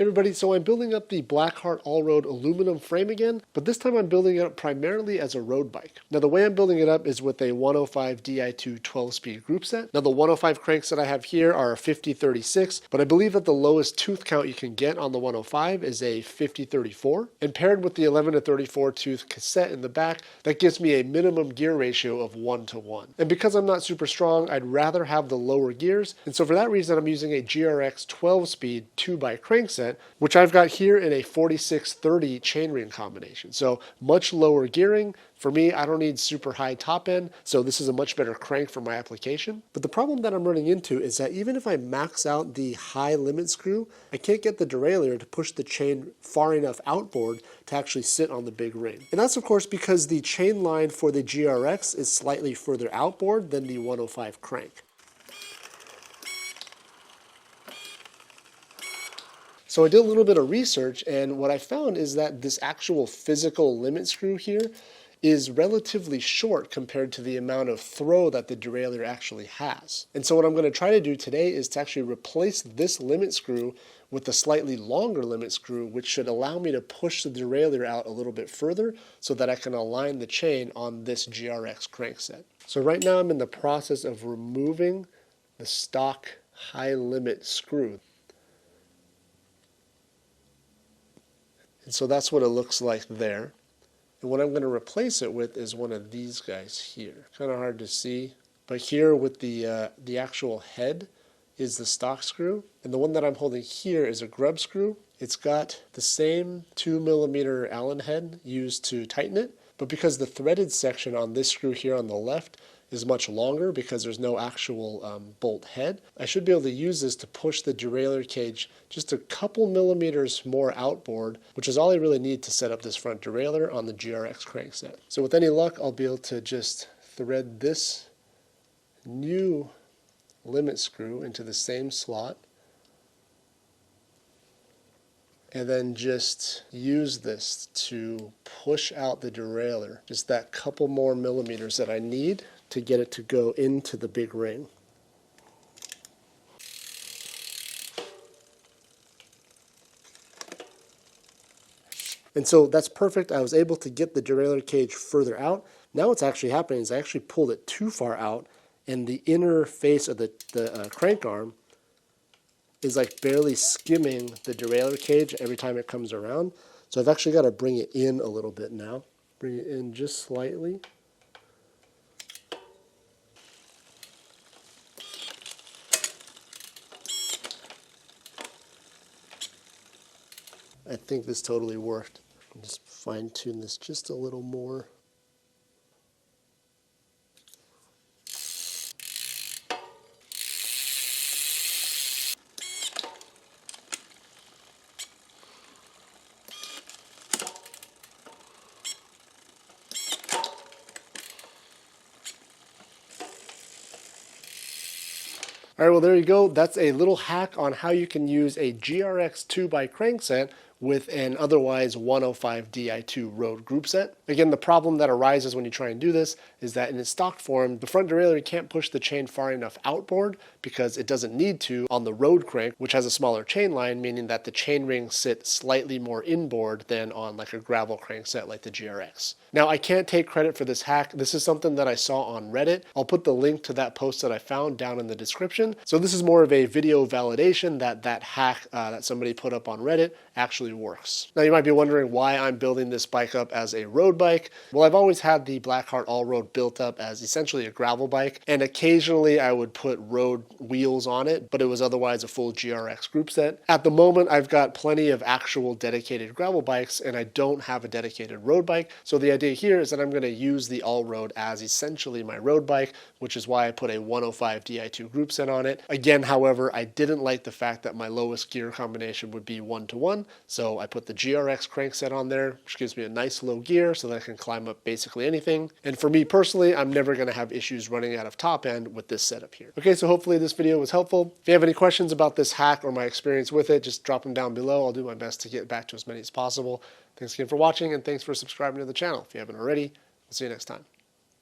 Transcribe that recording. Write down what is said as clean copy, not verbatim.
Hey everybody, so I'm building up the Blackheart All-Road aluminum frame again, but this time I'm building it up primarily as a road bike. Now the way I'm building it up is with a 105 Di2 12-speed group set. Now the 105 cranks that I have here are a 50-36, but I believe that the lowest tooth count you can get on the 105 is a 50-34. And paired with the 11-34 tooth cassette in the back, that gives me a minimum gear ratio of 1:1. And because I'm not super strong, I'd rather have the lower gears, and so for that reason I'm using a GRX 12-speed 2x crankset, which I've got here in a 46-30 chainring combination. So much lower gearing. For me, I don't need super high top end, so this is a much better crank for my application. But the problem that I'm running into is that even if I max out the high limit screw, I can't get the derailleur to push the chain far enough outboard to actually sit on the big ring. And that's of course because the chain line for the GRX is slightly further outboard than the 105 crank. So I did a little bit of research, and what I found is that this actual physical limit screw here is relatively short compared to the amount of throw that the derailleur actually has. And so what I'm going to try to do today is to actually replace this limit screw with a slightly longer limit screw, which should allow me to push the derailleur out a little bit further so that I can align the chain on this GRX crankset. So right now I'm in the process of removing the stock high limit screw. And so that's what it looks like there. And what I'm going to replace it with is one of these guys here. Kind of hard to see, but here with the actual head is the stock screw, and the one that I'm holding here is a Grub screw. It's got the same 2mm Allen head used to tighten it, but because the threaded section on this screw here on the left is much longer because there's no actual bolt head, I should be able to use this to push the derailleur cage just a couple millimeters more outboard, which is all I really need to set up this front derailleur on the GRX crankset. So with any luck, I'll be able to just thread this new limit screw into the same slot and then just use this to push out the derailleur, just that couple more millimeters that I need to get it to go into the big ring. And so that's perfect. I was able to get the derailleur cage further out. Now what's actually happening is I actually pulled it too far out, and the inner face of the crank arm is like barely skimming the derailleur cage every time it comes around. So I've actually got to bring it in a little bit now. Bring it in just slightly. I think this totally worked. I'll just fine tune this just a little more. All right, well there you go. That's a little hack on how you can use a GRX 2x crankset with an otherwise 105 Di2 road group set. Again, the problem that arises when you try and do this is that in its stock form, the front derailleur can't push the chain far enough outboard because it doesn't need to on the road crank, which has a smaller chain line, meaning that the chain rings sit slightly more inboard than on like a gravel crankset like the GRX. Now, I can't take credit for this hack. This is something that I saw on Reddit. I'll put the link to that post that I found down in the description. So this is more of a video validation that that hack that somebody put up on Reddit actually works. Now you might be wondering why I'm building this bike up as a road bike. Well, I've always had the Blackheart All-Road built up as essentially a gravel bike, and occasionally I would put road wheels on it, but it was otherwise a full GRX group set. At the moment, I've got plenty of actual dedicated gravel bikes, and I don't have a dedicated road bike. So the idea here is that I'm going to use the All-Road as essentially my road bike, which is why I put a 105 Di2 group set on it. Again, however, I didn't like the fact that my lowest gear combination would be 1:1, so I put the GRX crankset on there, which gives me a nice low gear so that I can climb up basically anything. And for me personally, I'm never going to have issues running out of top end with this setup here. Okay, so hopefully this video was helpful. If you have any questions about this hack or my experience with it, just drop them down below. I'll do my best to get back to as many as possible. Thanks again for watching, and thanks for subscribing to the channel. If you haven't already, we'll see you next time.